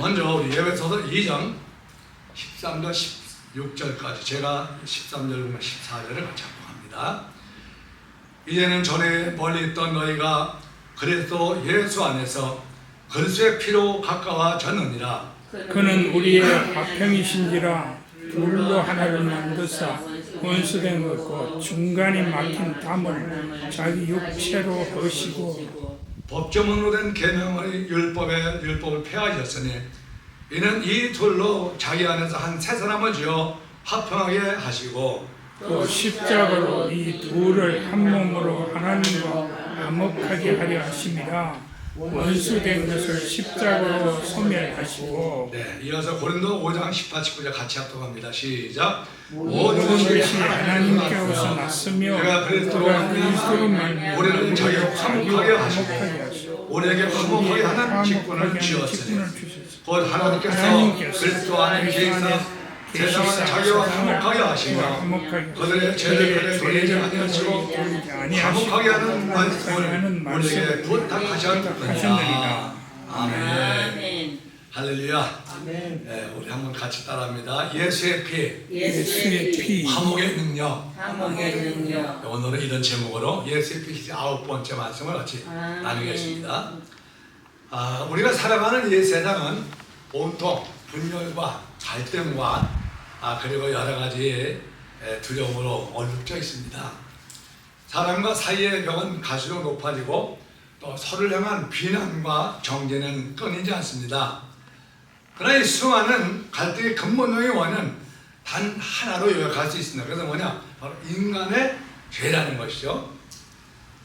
먼저 우리 예배소서 2장 13절 16절까지 제가 13절 14절을 같이 합니다. 이제는 전에 멀리 있던 너희가 그리스도 예수 안에서 그리스도의 피로 가까워졌느니라. 그는 우리의 화평이신지라 둘로 하나를 만드사 원수된 것과 중간에 막힌 담을 자기 육체로 허시고 법조문으로 된 계명의 율법을 폐하셨으니 이는 이 둘로 자기 안에서 한 세 사람을 지어 화평하게 하시고 또 십자가로 이 둘을 한 몸으로 하나님과 화목하게 하려 하심이라. 원수된 것을 십자가로 소멸하시고 네, 이어서 고린도 5장 18, 19절 같이 합독합니다. 시작. 모든 것이 하나님께로서 났으며 그가 그리스도로 말미암아 우리를 자기 화목하게 하시고 하시고 우리에게 화목하게 하는 직분을 주셨으니 곧 하나님께서 그리스도 안에 계시사 세상을 자기와 화목하게 하시며 그들의 죄를 돌리지 아니하시고 화목하게 하는 말씀을 우리에게 부탁하셨느니라. 아멘. 할렐루야. 네, 우리 한번 같이 따라합니다. 예수의 피, 화목의 능력. 오늘은 이런 제목으로 예수의 피 9번째 말씀을 같이 나누겠습니다. 우리가 살아가는 이 세상은 온통 분열과 갈등과 그리고 여러 가지 두려움으로 얼룩져 있습니다. 사람과 사이의 벽은 갈수록 높아지고 또 서로를 향한 비난과 정죄는 끊이지 않습니다. 그러나 이 수많은 갈등의 근본적인 원인은 단 하나로 요약할 수 있습니다. 그래서 뭐냐? 바로 인간의 죄라는 것이죠.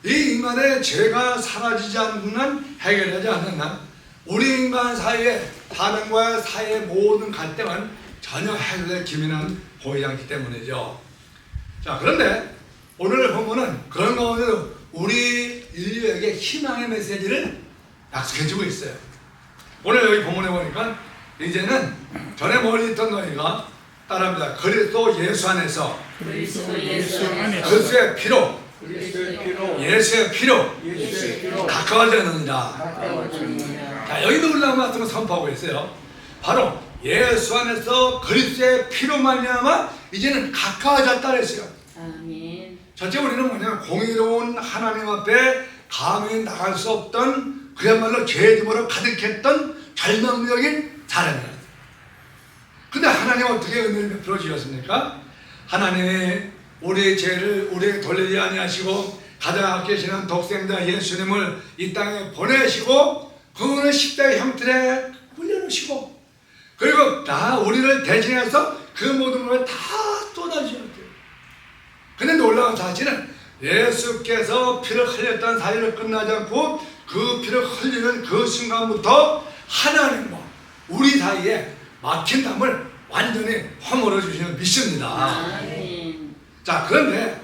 이 인간의 죄가 사라지지 않는 한, 해결하지 않는 한 우리 인간 사이에 사람과의 사이의 모든 갈등은 전혀 해결될 기미는 보이지 않기 때문이죠. 자, 그런데 오늘 본문은 그런 가운데도 우리 인류에게 희망의 메시지를 약속해주고 있어요. 오늘 여기 본문에 보니까 이제는 전에 멀리 있던 너희가 따라합니다. 그리스도 예수 안에서 그리스도의 피로 예수의 피로 가까워졌느니라. 자, 여기도 올라온 말씀을 선포하고 있어요. 바로 예수 안에서 그리스도의 피로 말미암아 이제는 가까워졌다 그랬어요. 아멘. 첫째 우리는 뭐냐면 공의로운 하나님 앞에 감히 나갈 수 없던 그야말로 죄짐으로 가득했던 절망적인 사람이었어요. 근데 하나님 어떻게 은혜를 베풀어 주셨습니까? 하나님이 우리의 죄를 우리에게 돌리지 아니하시고 가장 아끼시는 독생자 예수님을 이 땅에 보내시고 그분을 십자가의 형틀에 올려놓으시고 그리고 다 우리를 대신해서 그 모든 걸 다 쏟아주셨대요. 근데 놀라운 사실은 예수께서 피를 흘렸다는 사실을 끝나지 않고 그 피를 흘리는 그 순간부터 하나님과 우리 사이에 막힌 담을 완전히 허물어 주시는 믿습니다. 아멘. 자, 그런데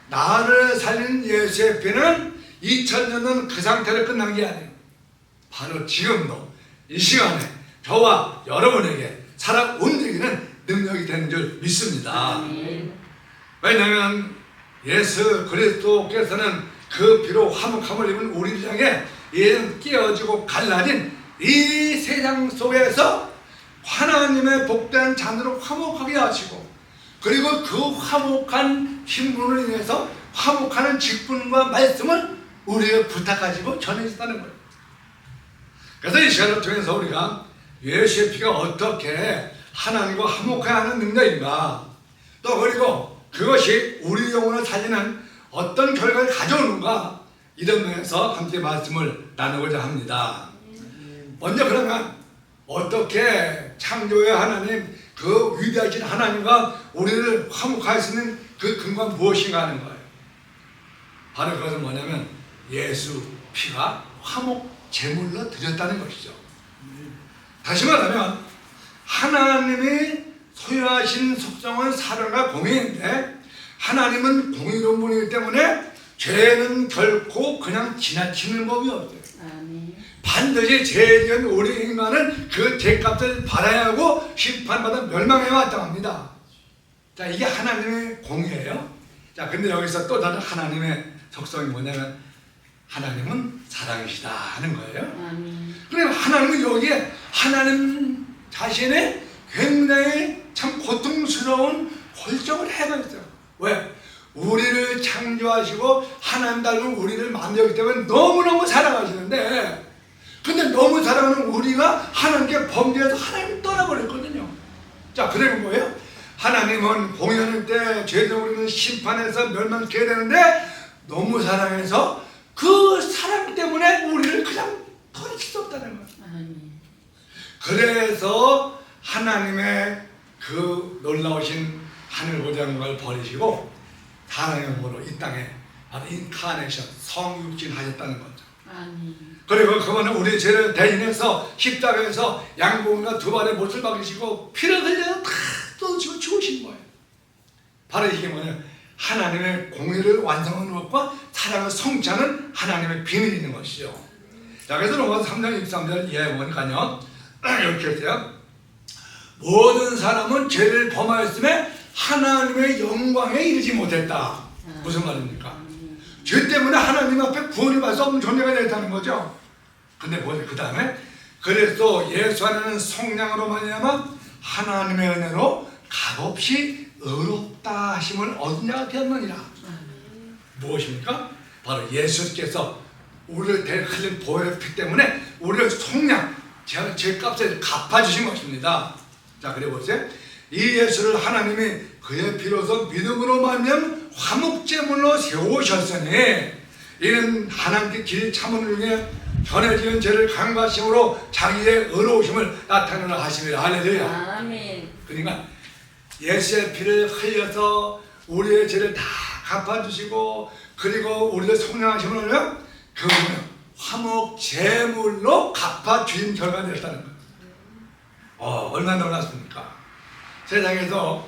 나를 살린 예수의 피는 2000년 전 그 상태로 끝난 게 아니에요. 바로 지금도 이 시간에 저와 여러분에게 살아 움직이는 능력이 되는 줄 믿습니다. 아멘. 왜냐하면 예수 그리스도께서는 그 피로 화목함을 입은 우리를 향해 이제는 깨어지고 갈라진 이 세상 속에서 하나님의 복된 자녀로 화목하게 하시고 그리고 그 화목한 신분을 인해서 화목하는 직분과 말씀을 우리에게 부탁하시고 전해주셨다는 거예요. 그래서 이 시간을 통해서 우리가 예수의 피가 어떻게 하나님과 화목해야 하는 능력인가, 또 그리고 그것이 우리 영혼을 살리는 어떤 결과를 가져오는가, 이런 면에서 함께 말씀을 나누고자 합니다. 먼저 그러면 어떻게 창조의 하나님, 그 위대하신 하나님과 우리를 화목할 수 있는 그 근거가 무엇인가 하는 거예요. 바로 그것은 뭐냐면 예수 피가 화목 제물로 드렸다는 것이죠. 다시 말하면 하나님이 소유하신 속성은 사랑과 공의인데 하나님은 공의로운 분이기 때문에 죄는 결코 그냥 지나치는 법이 없어요. 아멘. 반드시 죄 지은 우리 인간은 그 죄값을 받아야 하고 심판받아 멸망해 왔다고 합니다. 자, 이게 하나님의 공의예요. 자, 근데 여기서 또 다른 하나님의 속성이 뭐냐면 하나님은 사랑이시다 하는 거예요. 아멘. 그러니까 하나님은 여기에 하나님 자신의 굉장히 참 고통스러운 골정을 해가 있어요. 왜? 우리를 창조하시고 하나님 닮은 우리를 만들었기 때문에 너무너무 사랑하시는데, 근데 너무 사랑하는 우리가 하나님께 범죄해서 하나님을 떠나버렸거든요. 자, 그리고 뭐예요? 하나님은 공연할 때 죄된 우리는 심판해서 멸망케 되는데, 너무 사랑해서 그 사랑 때문에 우리를 그냥 버릴 수 없다는 거예요. 아멘. 그래서 하나님의 그 놀라우신 하늘보다 영광을 버리시고 사랑형으로 이 땅에 바로 인카네이션, 성육신 하셨다는 거죠. 아멘. 그리고 그거는 우리 죄를 대신해서 십자가에서 양복과 두 발의 못을 박으시고 피를 흘려 다 쏟으시고 죽으신 거예요. 바로 이게 뭐냐? 하나님의 공의를 완성하는 것과 사랑을 성취하는 하나님의 비밀이 있는 것이죠. 자, 그래서 로마서 3장 23절 이하에 보니까요, 이렇게 했어요. 모든 사람은 죄를 범하였음에 하나님의 영광에 이르지 못했다. 무슨 말입니까? 죄 때문에 하나님 앞에 구원을 받을 수 없는 존재가 됐다는 거죠. 근데 뭐지? 그 다음에 그래서 예수 안에는 성령으로 말미암아 하나님의 은혜로 값없이 의롭다 하심을 얻은 자가 되었느니라. 무엇입니까? 바로 예수께서 우리를 흘린 보혈의 피 때문에 우리를 속량, 제 값을 갚아주신 것입니다. 자, 그래 보세요. 이 예수를 하나님이 그의 피로서 믿음으로 말미암아 화목제물로 세우셨으니 이는 하나님께 길 참음을 위해 전에 지은 죄를 간과하심으로 자기의 의로우심을 나타내라 하심이라. 할렐루야. 아멘. 그러니까 예수의 피를 흘려서 우리의 죄를 다 갚아주시고, 그리고 우리를 속량하심을 위해 그분은 화목제물로 갚아주신 결과가 됐다는 거예요. 얼마나 놀랐습니까? 세상에서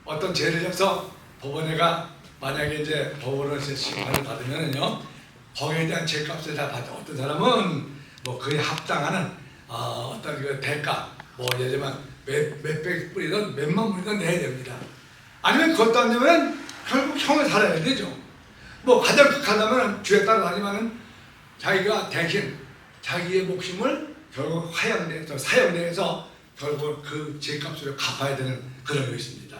어떤 죄를 해서 법원에가 만약에 이제 법원에서 심판을 받으면은요, 거기에 대한 죄값을 다 받아. 어떤 사람은 뭐 그에 합당하는 어떤 그 대가, 뭐 예를 들면 몇백 불이든 몇만 불이든 내야 됩니다. 아니면 그것도 안 되면 결국 형을 살아야 되죠. 뭐 가장 극하다면 죄에 따라 다니면은 자기가 대신 자기의 목숨을 결국 화양대에서 사형대에서 결국 그 죄값을 갚아야 되는 그런 것입니다.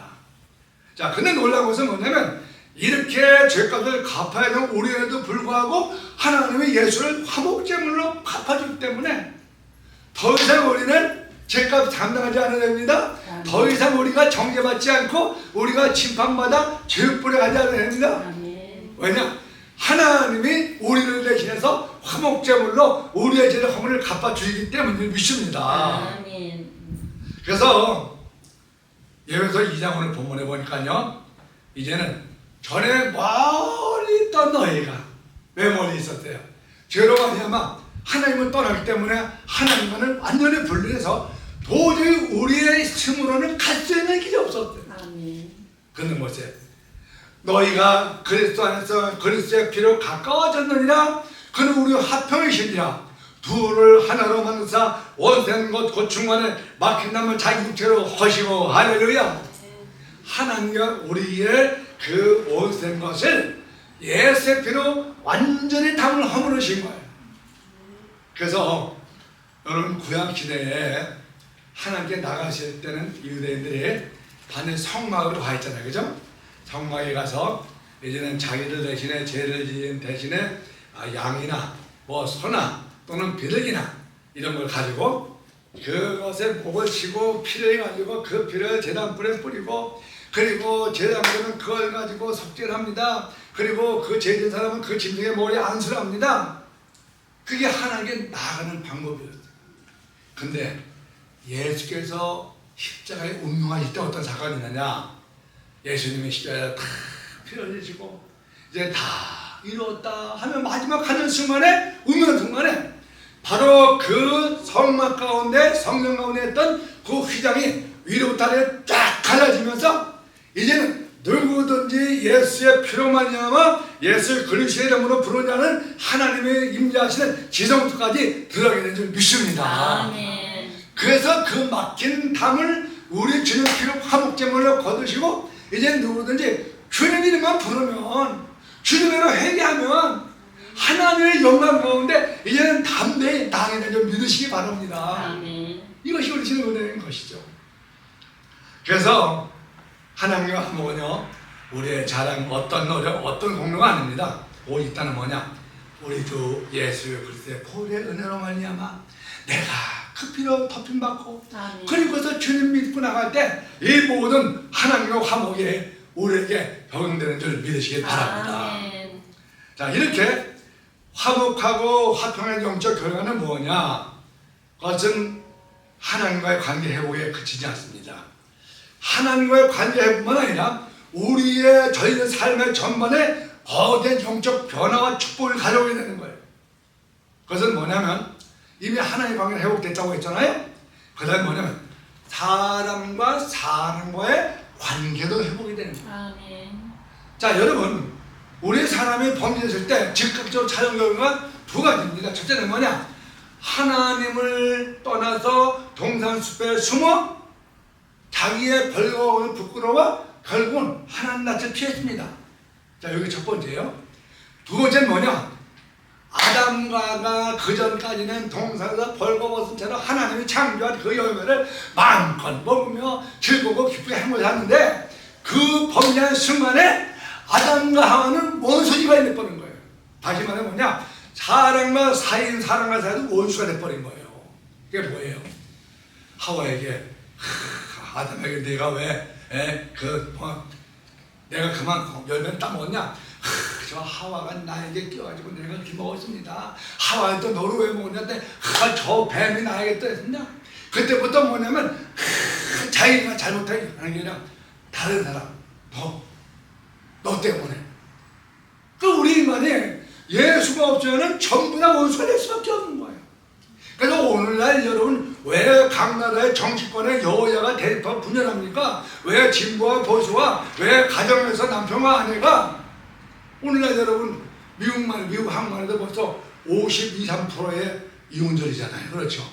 자, 근데 놀라운 것은 뭐냐면 이렇게 죄값을 갚아야 되는 우리에도 불구하고 하나님의 예수를 화목제물로 갚아주기 때문에 더 이상 우리는 죄값 감당하지 않아야 됩니다. 더 이상 우리가 정죄받지 않고 우리가 심판받아 죄불에 가지 않아야 됩니다. 왜냐? 하나님이 우리를 대신해서 화목제물로 우리의 죄를 허물을 갚아주시기 때문에 믿습니다. 아멘. 그래서 예배서 2장 오늘 본문에 보니까요, 이제는 전에 멀리 있던 너희가 왜 멀리 있었대요? 죄로 말미암아 하나님을 떠나기 때문에 하나님과는 완전히 분리해서 도저히 우리의 힘으로는 갈 수 있는 길이 없었대요. 아멘. 그는 뭐지? 너희가 그리스도 안에서 그리스도의 피로 가까워졌느니라. 그는 우리 화평이시니라. 둘을 하나로 만드사 원생 것 고충간에 막힌 남을 자기 육체로 허시고. 할렐루야. 하나님과 우리의 그 원생 것을 예수의 피로 완전히 담을 허물으신 거예요. 그래서 여러분 구약 시대에 하나님께 나가실 때는 유대인들이 반드시 성막으로 가 있잖아요, 그죠? 성막에 가서 이제는 자기들 대신에 죄를 지은 대신에 양이나 뭐 소나 또는 비둘기나 이런 걸 가지고 그것에 목을 치고 피를 가지고 그 피를 제단불에 뿌리고, 그리고 제단불은 그걸 가지고 속죄합니다. 그리고 그 죄진 사람은 그 짐승의 머리에 안수를 합니다. 그게 하나님께 나아가는 방법이었어요. 근데 예수께서 십자가에 운명하실 때 어떤 사건이 있느냐? 예수님이 십자가에 다 피를 흘리시고 이제 다 이루었다 하면 마지막 가는 순간에, 운명 순간에 바로 그 성막 가운데, 성령 가운데 있던 그 휘장이 위로부터 아래로 쫙 갈라지면서 이제는 누구든지 예수의 피로 말미암아 예수 그리스도의 이름으로 부르는 자는 하나님의 임재하시는 지성소까지 들어가게 된 줄 믿습니다. 아멘. 그래서 그 막힌 담을 우리 주님 피로 화목제물로 거두시고 이제 누구든지 주님 이름만 부르면, 주님으로 회개하면 하나님의 영광 가운데 이제는 담대히 당연히 좀 믿으시기 바랍니다. 아멘. 이것이 우리 주의 은혜인 것이죠. 그래서 하나님과 뭐냐? 우리의 자랑, 어떤 노력, 어떤 공로가 아닙니다. 오직 있다는 뭐냐? 우리 주 예수 그리스도의 보혈의 은혜로 말미암아 내가 그 피로 덮임받고 아멘. 그리고서 주님 믿고 나갈 때 이 모든 하나님과 화목이 우리에게 적용되는 줄 믿으시기 바랍니다. 아멘. 자, 이렇게 화목하고 화평한 영적 교회는 뭐냐? 그것은 하나님과의 관계 회복에 그치지 않습니다. 하나님과의 관계 회복만 아니라 저희의 삶의 전반에 거대한 영적 변화와 축복을 가져오게 되는 거예요. 그것은 뭐냐면 이미 하나님의 관계가 회복됐다고 했잖아요. 그 다음에 뭐냐면 사람과 사람과의 관계도 회복이 되는 거예요. 아멘. 자, 여러분, 우리 사람이 범죄했을 때 즉각적으로 찾아온 경우가 두 가지입니다. 첫째는 뭐냐? 하나님을 떠나서 동산숲에 숨어 자기의 벌거운 부끄러워 결국은 하나님 낯을 피했습니다. 자, 여기 첫 번째예요. 두 번째는 뭐냐? 아담과가 그 전까지는 동산에서 벌거벗은 채로 하나님이 창조한 그 열매를 마음껏 먹으며 즐거워 기쁘게 행복했는데 그 범죄한 순간에 아담과 하와는 원수지가 돼버린 거예요. 다시 말해 뭐냐? 사랑과 사이도 원수가 돼버린 거예요. 그게 뭐예요? 하와에게 아담에게 내가 왜 내가 그만 열매를 따먹었냐? 저 하와가 나에게 끼어가지고 내가 이렇게 먹었습니다. 하와는 또 너를 왜 먹었냐? 저 뱀이 나에게 또 했냐? 그때부터 뭐냐면 자기가 잘못하는 게 아니라 다른 사람 너 때문에 우리 인간이 예수가 없으면 전부 다 원수가 될 수밖에 없는 거예요. 그래서 오늘날 여러분 왜 각 나라의 정치권의 여야가 대립하고 분열합니까? 왜 진보와 보수와 왜 가정에서 남편과 아내가 오늘날 여러분 미국 한국만 해도 벌써 52, 3%의 이혼율이잖아요. 그렇죠?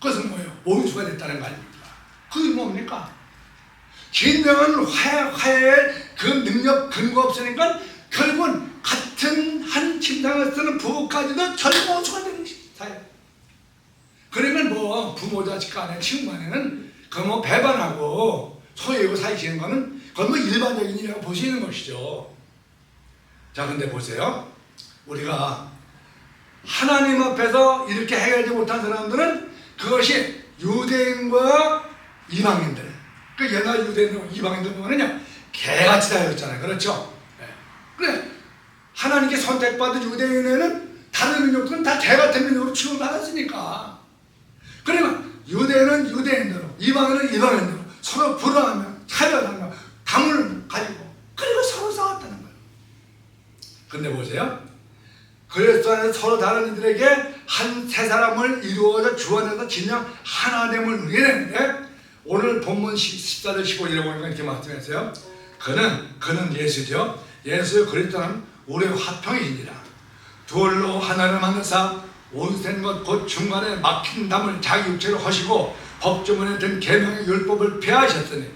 그것은 뭐예요? 원수가 됐다는 거 아닙니까? 그게 뭡니까? 진정한 화해의 그 능력 근거 없으니까 결국은 같은 한 침상을 쓰는 부부까지도 결국 원수가 되는 사회. 그러면 뭐 부모 자식 간에 친구 간에는 그 뭐 배반하고 소유하고 사이시는 거는 그건 뭐 일반적인 일이라고 보시는 것이죠. 자, 근데 보세요. 우리가 하나님 앞에서 이렇게 해결하지 못한 사람들은 그것이 유대인과 이방인들, 그 옛날 유대인과 이방인들 보면은요 개같이 다녔잖아요. 그렇죠? 네. 그래 하나님께 선택받은 유대인에는 다른 민족들은 다 개같은 민족으로 취급받았으니까. 그러면 유대인은 유대인대로, 이방인은 이방인대로 서로 불화하며 차별하며 당을 가지고 그리고 서로 싸웠다는 거예요. 근데 보세요. 그리스도 안에서 서로 다른 이들에게 한 세 사람을 이루어서 주 안에서 진정 하나됨을 누리게 되는데 오늘 본문 14절 15절에 보니까 이렇게 말씀했어요. 그는 예수죠. 예수 그리스도는 우리의 화평이시니라. 둘로 하나를 만드사 온센 것 곧 중간에 막힌 담을 자기 육체로 하시고 법조문에 든 계명의 율법을 폐하셨으니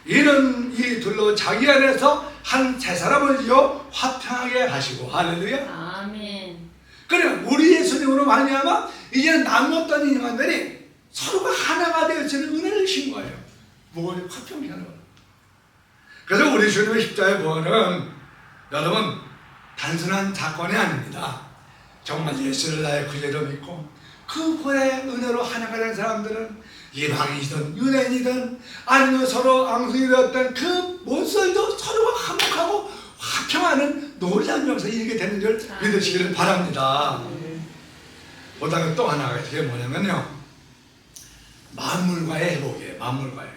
이는 이 둘로 자기 안에서 한 세 사람을 지어 화평하게 하시고 할렐루야. 아멘. 그래 우리 예수님으로 말미암아 이제는 나누었던 인간들이 서로가 하나가 되어지는 은혜를 주신 거예요. 뭘 화평케 하는 거예요. 그래서 우리 주님의 십자가의 부활은 여러분 단순한 사건이 아닙니다. 정말 예수를 나의 구주로 믿고 그 부활의 은혜로 하나가 된 사람들은 이방인이든 유대인이든 아니면 서로 앙숙이 되었던 그 모습도 서로가 화목하고 화평하는 놀라운 역사가 이르게 되는 줄 믿으시기를 바랍니다. 보다가 또 하나가 그게 뭐냐면요 만물과의 회복이에요. 만물과의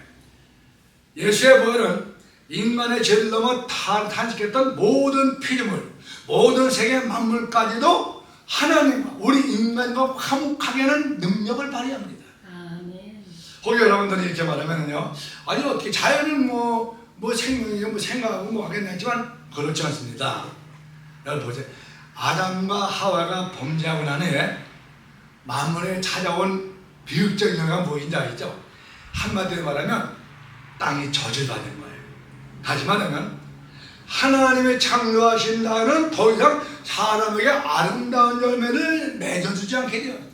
예수의 부활은 인간의 죄를 넘어 탄식했던 모든 피조물 모든 세계 만물까지도 하나님과 우리 인간과 화목하게 하는 능력을 발휘합니다. 아멘. 혹시 여러분들이 이렇게 말하면요 아니 어떻게 자연은 뭐 생각하고 뭐 하겠냐 했지만 그렇지 않습니다. 여러분 보세요. 아담과 하와가 범죄하고 난 후에 만물에 찾아온 비극적인 영향이 뭐인지 알죠? 한마디로 말하면 땅이 저주받는 거예요. 다시 말하면 하나님의 창조하신다는 더 이상 사람에게 아름다운 열매를 맺어주지 않게 되었어요.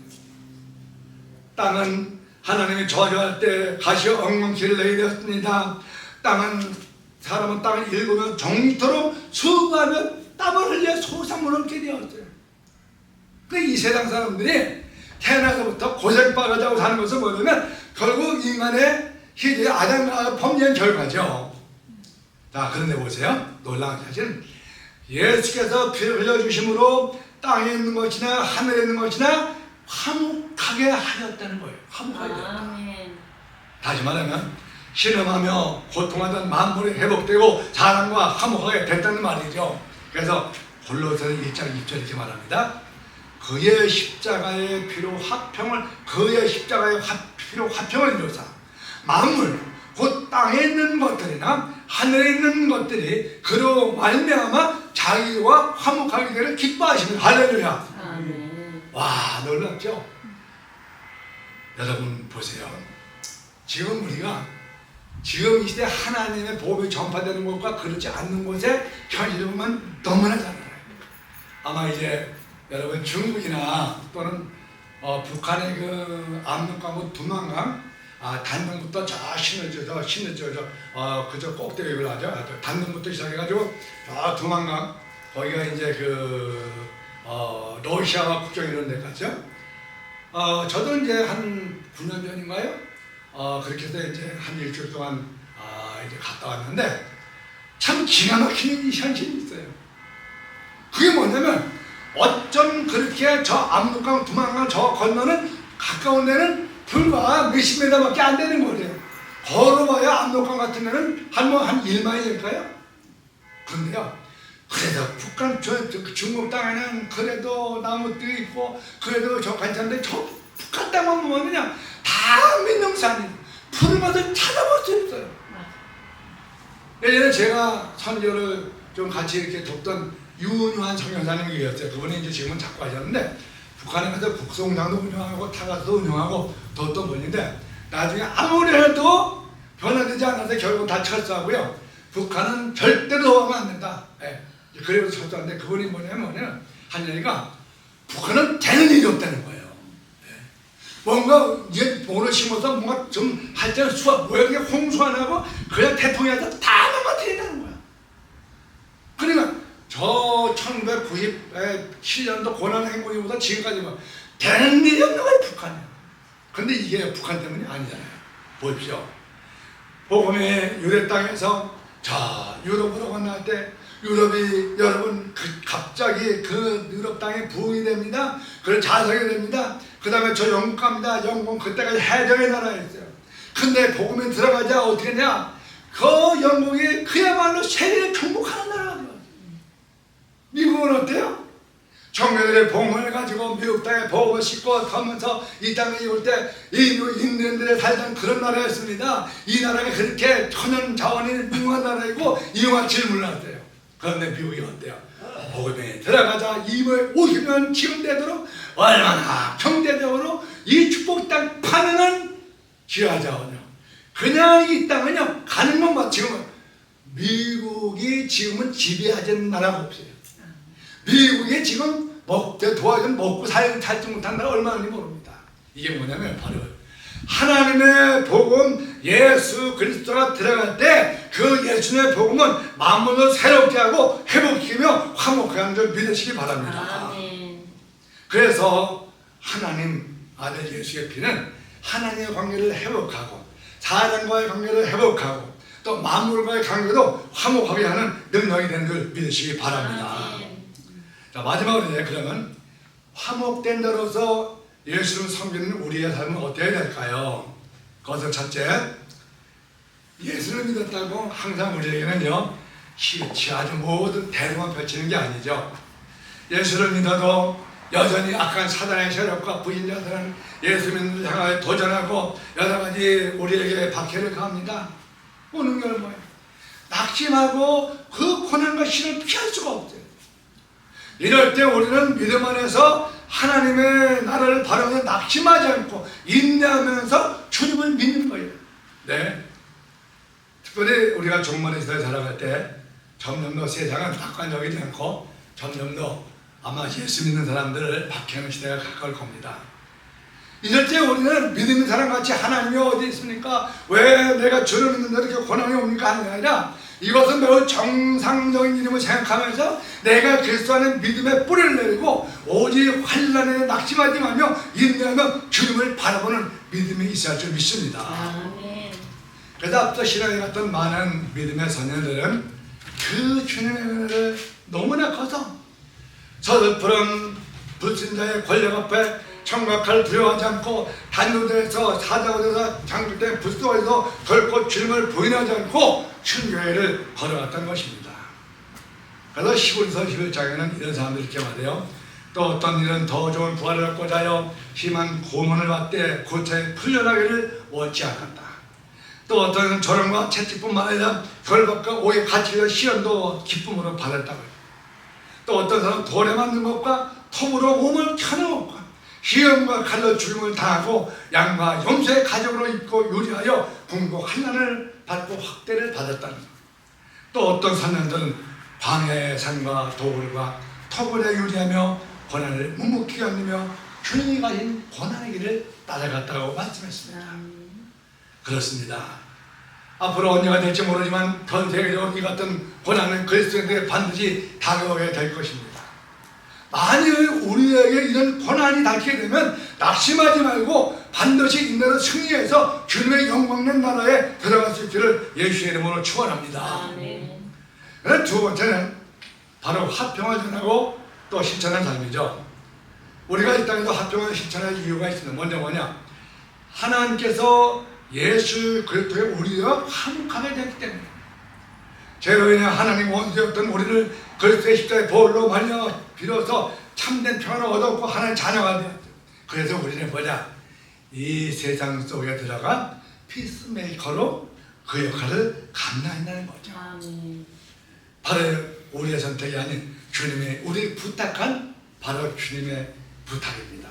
땅은 하나님이 저주할 때 가시 엉겅퀴를 내게 되었습니다. 사람은 땅을 일구며 정토록 수고하며 땀을 흘려 소상을 얻게 되었어요. 이 세상 사람들이 태어나서부터 고생바가지고 사는 것은 뭐냐면 결국 인간의 희재 아담과 범죄한 결과죠. 자, 그런데 보세요. 놀라운 사실은 예수께서 피를 흘려주심으로 땅에 있는 것이나 하늘에 있는 것이나 화목하게 하였다는 거예요. 화목하게 하였다. 아멘. 다시 말하면 신음하며 고통하던 만물이 회복되고 사람과 화목하게 됐다는 말이죠. 그래서 골로새서 1장 2절 이렇게 말합니다. 그의 십자가의 피로 화평을 이루사 만물 곧 땅에 있는 것들이나 하늘에 있는 것들이 그로 말미암아 자기와 화목하게 되는 기뻐하시는 할렐루야. 아멘. 와, 놀랍죠? 여러분 보세요. 지금 이 시대 하나님의 복음이 전파되는 곳과 그렇지 않는 곳에 현실을 보면 너무나 잘 알아요. 아마 이제 여러분 중국이나 또는 북한의 그 압록강과 두만강 단등부터 저 그저 꼭대기를 하죠. 단등부터 시작해가지고 저 두만강 거기가 이제 러시아와 국경 이런 데까지요. 저도 이제 한 9년 전인가요? 그렇게 해서 이제 한 일주일 동안 이제 갔다 왔는데 참 기가 막히는 현실이 있어요. 그게 뭐냐면 어쩜 그렇게 저 압록강 두만강 저 건너는 가까운 데는 불과 몇십 미터밖에 안 되는 거예요. 걸어봐야 압록강 같은 데는 한 1마일일까요? 그런데요, 그래도 북한 중국 땅에는 그래도 나무들이 있고 그래도 저 괜찮은데 저 북한 땅만 보면 그냥 다 민둥산이에요. 푸른 것을 찾아볼 수 있어요. 예전에 제가 선교를 좀 같이 이렇게 돕던 유은환 성교사님이 계셨어요. 그분이 이제 지금은 자꾸 하셨는데 북한에 가서 국수공장도 운영하고 타가도 운영하고 뒀던 분인데 나중에 아무리 해도 변화되지 않아서 결국 다 철수하고요. 북한은 절대로 하면 안 된다. 그래서 철수하는데 그분이 뭐냐면 한 얘기가 북한은 되는 일이 없다는 거예요. 뭔가 이제 돈을 심어서 뭔가 좀 할 때는 뭐야 그게 홍수 안 하고 그냥 태풍이 와서 다 넘어뜨린다는 거야. 그러니까 저 1997년도 고난 행군이보다 지금까지 뭐 되는 일이 없는 거예요, 북한이. 근데 이게 북한 때문이 아니잖아요. 보십시오. 복음의 유대 땅에서 자 유럽으로 건너갈 때 유럽이 여러분 갑자기 그 유럽 땅에 부흥이 됩니다. 그걸 자석이 됩니다. 그 다음에 저 영국 갑니다. 영국은 그때까지 해적의 나라였어요. 근데 복음에 들어가자 어떻게 했냐? 그 영국이 그야말로 세계를 정복하는 나라가 되었어요. 미국은 어때요? 청교들의 복음을 가지고 미국 땅에 복음을 싣고 가면서 이 땅에 올 때 인디언들의 살던 그런 나라였습니다. 이 나라가 그렇게 천연 자원이 융한 나라이고 이용할지를 몰랐어요. 그런데 미국이 어때요? 복음에 들어가자 50년 지금 되도록 얼마나 경제적으로 이 축복 땅 파면은 귀하자원요. 그냥 이 땅은요 가는 것만 지금은 미국이 지금은 지배하지 않는 나라가 없어요. 미국이 지금 도와준 먹고 살지 못한 나라 얼마나 모릅니다. 이게 뭐냐면 바로 하나님의 복음 예수 그리스도가 들어갈 때 그 예수님의 복음은 만물을 새롭게 하고 회복시키며 화목하게 하는 줄 믿으시기 바랍니다. 아멘. 그래서 하나님 아들 예수의 피는 하나님의 관계를 회복하고 사람과의 관계를 회복하고 또 만물과의 관계도 화목하게 하는 능력이 되는 줄 믿으시기 바랍니다. 아멘. 자, 마지막으로 이제 그러면 화목된 자로서 예수를 섬기는 우리의 삶은 어때야 될까요? 그것은 첫째, 예수를 믿었다고 항상 우리에게는요 아주 모든 대로만 펼치는 게 아니죠. 예수를 믿어도 여전히 악한 사단의 세력과 부인자들은 예수 믿는 생활에 도전하고 여러 가지 우리에게 박해를 가합니다. 오는 걸 뭐예요? 낙심하고 그 고난과 시를 피할 수가 없어요. 이럴 때 우리는 믿음 안에서 하나님의 나라를 바라보며 낙심하지 않고 인내하면서 주님을 믿는 거예요. 네. 특별히 우리가 종말의 시대에 살아갈 때 점점 더 세상은 낙관적이지 않고 점점 더 아마 예수 믿는 사람들을 박해하는 시대가 가까울 겁니다. 이럴 때 우리는 믿는 사람같이 하나님이 어디 있습니까? 왜 내가 주를 믿는데 이렇게 고난이 옵니까? 하는 게 아니라 이것은 매우 정상적인 일임을 생각하면서 내가 그리스도 안에 믿음의 뿌리를 내리고 오직 환난에 낙심하지 말며 인내하며 주님을 바라보는 믿음이 있어야 할 줄 믿습니다. 아멘. 그래서 앞서 신앙에 갔던 많은 믿음의 선녀들은 그 주님의 은혜를 너무나 커서 서슬프른 불신자의 권력 앞에 청각할 두려워하지 않고 단도대에서 사자고에서 장길대 불소에서 결코 주님을 부인하지 않고 순교회를 걸어갔던 것입니다. 그래서 시골서 11장에는 이런 사람들이 이렇게 말해요. 또 어떤 일은 더 좋은 부활을 얻고자 하여 심한 고문을 받되 고차에 풀려나기를 원치 않았다. 또 어떤 일은 조롱과 채찍뿐만 아니라 결박과 오해 갇히려 시련도 기쁨으로 받았다고 해요. 또 어떤 사람은 돌에 맞는 것과 톱으로 몸을 켜는 것과 시험과 칼로 죽임을 당하고 양과 염소의 가죽으로 입고 유리하여 궁고 환난을 받고 확대를 받았다는 것. 또 어떤 선녀들은 광야의 산과 돌과 톱을에 유리하며 고난을 묵묵히 견디며 주님이 가진 고난의 길을 따라갔다고 말씀했습니다. 그렇습니다. 앞으로 언제가 될지 모르지만 전 세계적으로 이 같은 고난은 그리스도인들에게 반드시 다가오게 될 것입니다. 만일 우리에게 이런 고난이 닥치게 되면 낙심하지 말고 반드시 인내로 승리해서 주님의 영광된 나라에 들어갈 수 있기를 예수의 이름으로 축원합니다. 두 번째는 바로 화평을 전하고 또 실천하는 삶이죠. 우리가 이 땅에서 화평을 실천할 이유가 있습니다. 먼저 뭐냐? 하나님께서 예수 그리스도의 우리와 화목하게 되기 때문에 죄로 인해 하나님 원수였던 우리를 그리스도의 십자가의 보혈로 말려 비로소 참된 평안을 얻었고 하나님의 자녀가 되었죠. 그래서 우리는 뭐냐? 이 세상 속에 들어가 피스메이커로 그 역할을 감당한다는 거죠. 바로 우리의 선택이 아닌 주님의 우리 부탁한 바로 주님의 부탁입니다.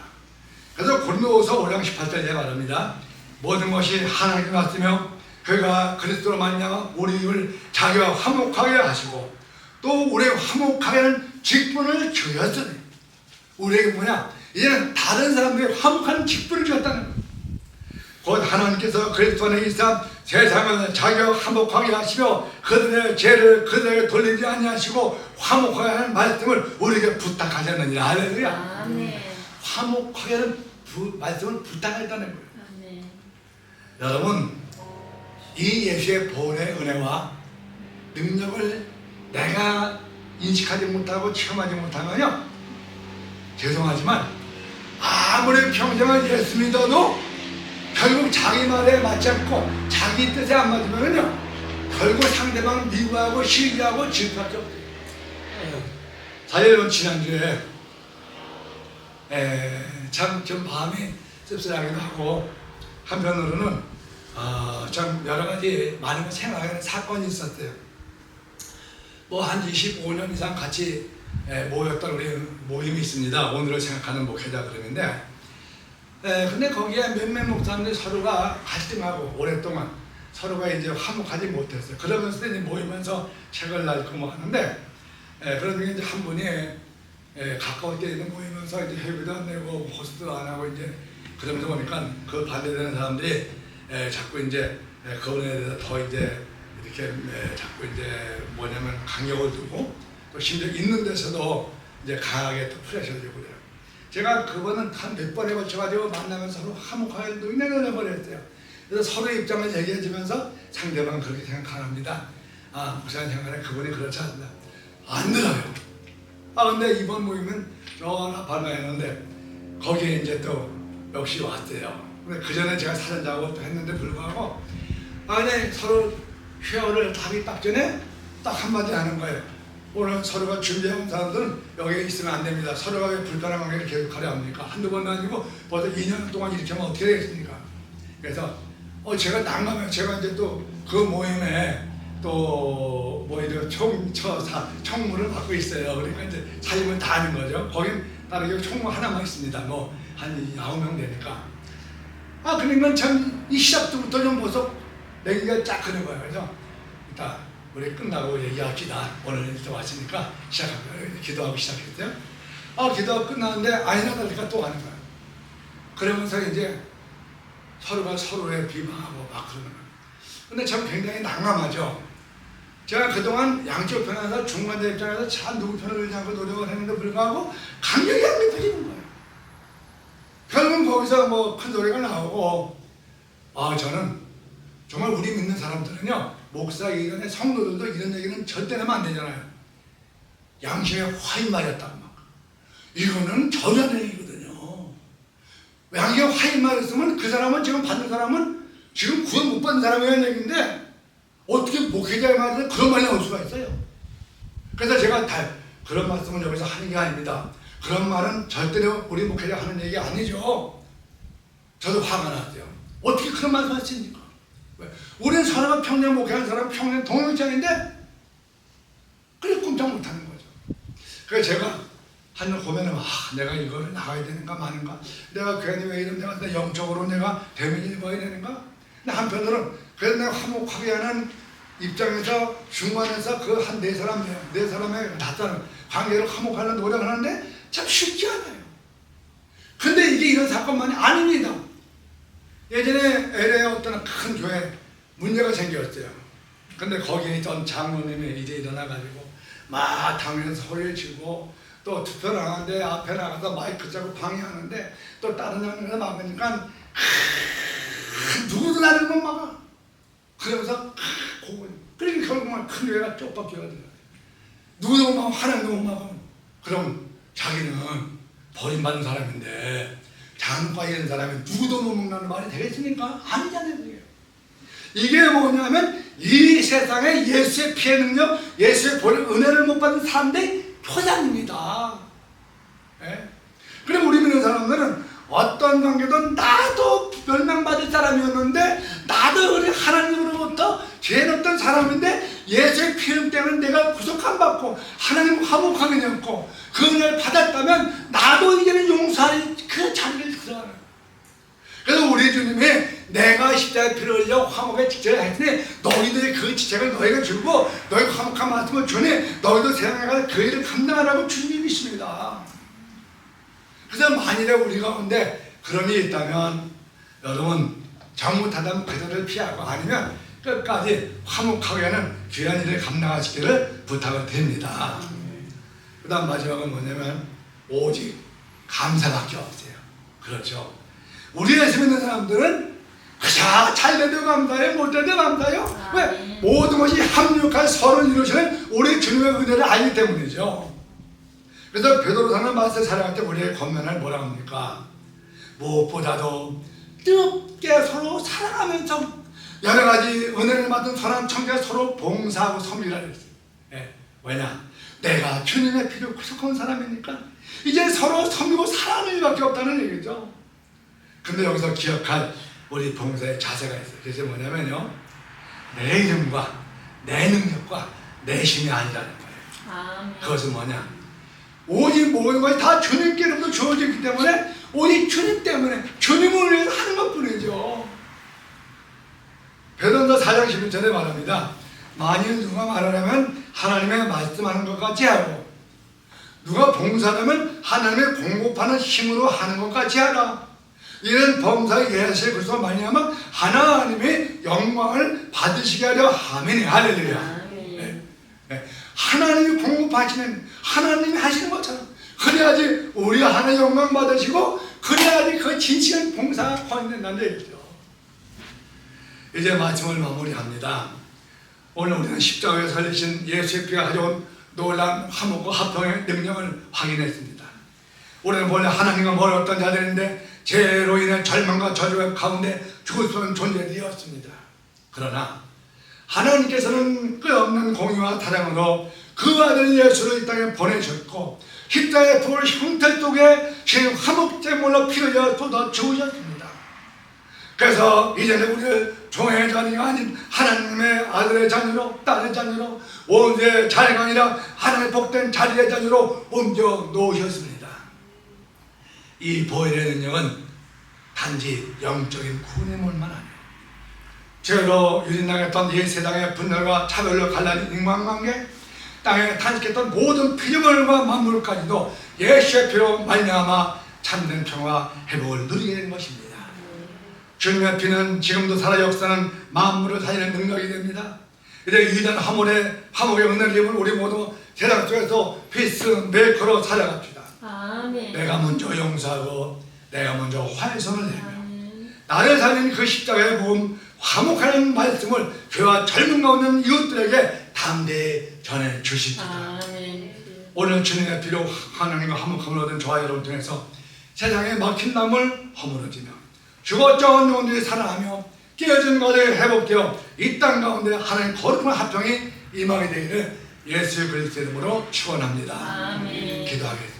그래서 고린도후서 5장 18절에 말합니다. 모든 것이 하나님께 왔으며 그가 그리스도로 말미암아 우리를 자기와 화목하게 하시고 또 우리 화목하게 하는 직분을 주셨으니 우리에게 뭐냐? 이제는 다른 사람들이 화목하는 직분을 주었다는 거예요. 곧 하나님께서 그리스도 안에 있사 세상을 자기와 화목하게 하시며 그들의 죄를 그들에게 돌리지 아니하시고 화목하게 하는 말씀을 우리에게 부탁하셨느니라. 할렐루야. 아멘. 화목하게 하는 말씀을 부탁했다는 거예요. 아멘. 여러분, 이 예수의 보혈의 은혜와 능력을 내가 인식하지 못하고 체험하지 못하면요, 죄송하지만 아무리 평생을 예수 믿어도 결국 자기 말에 맞지 않고 자기 뜻에 안 맞으면요 결국 상대방을 미워하고 시기하고 질투하죠. 사실은 지난주에 참 좀 마음이 씁쓸하기도 하고 한편으로는 참 여러 가지 많은 생각하는 사건이 있었어요. 뭐 한 25년 이상 같이 모였던 우리 모임이 있습니다. 오늘을 생각하는 목회자 그룹인데, 근데 거기에 몇몇 목사님들이 서로가 갈등하고 오랫동안 서로가 이제 화목하지 못했어요. 그러면서 이제 모이면서 책을 읽고 뭐 하는데, 그런 중에 이제 한 분이 가까울 때 있는 모이면서 이제 회비도 안 내고 호스도 안 하고 이제 그러면서 보니까 그 반대되는 사람들이 자꾸 이제 그분에 대해서 더 이제 이렇게 자꾸 이제 뭐냐면 강력을 두고 또 심지어 있는 데서도 이제 강하게 또 프레셔를 주고 그래요. 제가 그분은 한 몇 번에 걸쳐가지고 만나면서 서로 화목하게 능력을 내버렸어요. 그래서 서로의 입장을 얘기해주면서 상대방은 그렇게 생각합니다. 목사님 생각에 그분이 그렇지 않습니다. 안 들어요. 근데 이번 모임은 저 발마했는데 거기에 이제 또 역시 왔어요. 근데 그 전에 제가 사전자고 또 했는데 불구하고 근데 서로 쉐어를 하기 딱 전에 딱 한마디 하는 거예요. 오늘 서로가 준비해온 사람들은 여기에 있으면 안 됩니다. 서로가 왜 불편한 관계를 계속하려 합니까? 한두 번도 아니고 벌써 2년 동안 이렇게 하면 어떻게 되겠습니까? 그래서 제가 난감해요. 제가 이제 또 그 모임에 또 뭐 이런 총무를 맡고 있어요. 그러니까 이제 사임을 다 하는 거죠. 거긴 다른 총무 하나만 있습니다. 뭐 한 9명 되니까. 그러니까 참 이 시작부터 좀 보소 내기가 쫙 하는 거예요. 그래서 일단 우리 끝나고 얘기합시다. 오늘 일찍 왔으니까 기도하고 시작했어요. 기도가 끝났는데 아니나 또 하는 거예요. 그러면서 이제 서로가 서로의 비방하고 막 그러는 거예요. 근데 참 굉장히 난감하죠. 제가 그동안 양쪽 편에서 중간자 입장에서 참 누구 편을 들지 않고 노력을 했는데 불구하고 강력히 안 믿어지는 거예요. 결국은 거기서 뭐 큰 소리가 나오고, 저는 정말 우리 믿는 사람들은요, 목사이기 전에 성도들도 이런 얘기는 절대 하면 안 되잖아요. 양심에 화인 말이었다고 막. 이거는 전혀 안 되는 얘기거든요. 양심에 화인 말이었으면 그 사람은 지금 받는 사람은 지금 구원 못 받는 사람이라는 얘기인데 어떻게 목회자의 말에 그런 말이 나올 수가 있어요. 그래서 제가 그런 말씀을 여기서 하는 게 아닙니다. 그런 말은 절대로 우리 목회자가 하는 얘기 아니죠. 저도 화가 났어요. 어떻게 그런 말씀을 하십니까? 우리는 사람은 평생 목회하는 사람 평생 동역자인데 그래 꼼짝 못하는 거죠. 그래서 제가 한번 보면은 내가 이걸 나가야 되는가 마는가, 내가 괜히 왜 이런 내가 영적으로 내가 대면이 입어야 되는가. 근데 한편으로는 그래서 내가 화목하게 하는 입장에서 중간에서 그 한 네 사람의 다른 관계를 화목하는 노력을 하는데 참 쉽지 않아요. 근데 이게 이런 사건만이 아닙니다. 예전에 LA에 어떤 큰 교회 문제가 생겼어요. 근데 거기에 있던 장로님이 이제 일어나가지고 막 당면서 소리를 치고 또 투표 나가는데 앞에 나가서 마이크 잡고 방해하는데 또 다른 장면에서 막으니까 누구도 나를 못 막아. 그러면서 그러니까 결국은 큰 교회가 쪽박혀가 돼요. 누구도 못 막아, 하나님도 못 막아. 그럼 자기는 버림받은 사람인데 장과에 있는 사람이 누구도 못 먹는 말이 되겠습니까? 아니잖아요. 그게. 이게 뭐냐면 이 세상에 예수의 피해 능력, 예수의 은혜를 못 받은 사람들의 표상입니다. 예? 그럼 우리 믿는 사람들은 어떤 관계도 나도 멸망받을 사람이었는데 나도 우리 하나님으로부터 죄였던 사람인데 예수의 피해 때문에 내가 구속함 받고 하나님 화목하게 되었고 그 은혜를 받았다면 나도 이제는 용서할 그 자리를 들어가는. 그래서 우리 주님이 내가 십자가에 피를 흘려 화목의 직책을 했으니 너희들이 그 직책을 너희가 주고 너희 화목한 말씀을 주니 너희도 세상에 가서 그 일을 감당하라고 주님이 있습니다. 그래서 만일에 우리 가운데 그런 일이 있다면 여러분 잘못하다면 그들을 피하고 아니면 끝까지 화목하게 하는 귀한 일을 감당하시기를 부탁을 드립니다. 그 다음 마지막은 뭐냐면 오직 감사밖에 없어요. 그렇죠. 우리 예수 믿는 사람들은 그저 잘돼도 감사해요, 못돼도 감사해요. 왜? 모든 것이 합력한 선을 이루시는 우리 주님의 은혜를 알기 때문이죠. 그래서 베드로서는 말세 사랑할 때 우리의 권면을 뭐라 합니까? 무엇보다도 뜨겁게 서로 사랑하면서 여러 가지 은혜를 받은 선한 청자가 서로 봉사하고 섬기라 그랬어요. 예. 왜냐? 내가 주님의 피를 구속한 사람이니까 이제 서로 섬기고 사랑하는 일밖에 없다는 얘기죠. 근데 여기서 기억할 우리 봉사의 자세가 있어요. 그게 뭐냐면요, 내 이름과 내 능력과 내 힘이 아니라는 거예요. 아멘. 그것은 뭐냐? 오직 모든 것이 다 주님께로부터 주어지기 때문에 오직 주님 때문에 주님을 위해서 하는 것뿐이죠. 베드로서 4장 11절에 말합니다. 만일 누가 말하려면 하나님의 말씀하는 것 같이 하고 누가 봉사하면 하나님의 공급하는 힘으로 하는 것 같이 하라. 이런 범사의 예수의 그리스도 말미암아 하나님의 영광을 받으시게 하려 아멘. 할렐루야. 네. 네. 하나님이 공급하시는 하나님이 하시는 것처럼 그래야지 우리 하나님 영광 받으시고 그래야지 그 진실한 봉사가 헌된다는 얘기죠. 이제 말씀을 마무리합니다. 오늘 우리는 십자가에 살리신 예수의 피가 가져온 놀라운 화목과 화평의 능력을 확인했습니다. 우리는 본래 하나님과 멀었던 자들인데 죄로 인해 절망과 저주의 가운데 죽을 수 없는 존재되었습니다. 그러나 하나님께서는 끝없는 공의와 사랑으로 그 아들 예수를 이 땅에 보내셨고 십자가의 불 형태 속에 지금 화목제물로 피를 쏟아 주셨습니다. 그래서 이제는 우리를 종의 자녀가 아닌 하나님의 아들의 자녀로 딸의 자녀로 원죄의 자녀가 아니라 하나님의 복된 자리의 자녀로 옮겨 놓으셨습니다. 이 보혈의 능력은 단지 영적인 구원의 물만 아니에요. 죄로 유린당했던 이 세상의 분열과 차별로 갈라진 인간관계, 땅에 탄식했던 모든 피조물과 만물까지도 예수의 피로 말미암아 참된 평화 회복을 누리게 된 것입니다. 주님의 피는 지금도 살아 역사는 만물을 살리는 능력이 됩니다. 이제 위대한 화목의 은혜를 입은 우리 모두 세상 속에서 피스메이커로 살아갑시다. 아멘. 내가 먼저 용서하고 내가 먼저 화해선을 내며 나를 살린 그 십자가의 복음, 화목하는 말씀을 교회와 젊은 가운데 이웃들에게 담대히 전해 주십시다. 아멘. 오늘 주님의 피로 하나님과 화목함을 얻은 저와 여러분 통해서 세상의 막힌 담을 허물어지며 죽었던 영혼들이 살아나며 깨어진 것들이 회복되어 이 땅 가운데 하나님 거룩한 합평이 임하게 되기를 예수 그리스도의 이름으로 축원합니다. 아멘. 기도하겠습니다.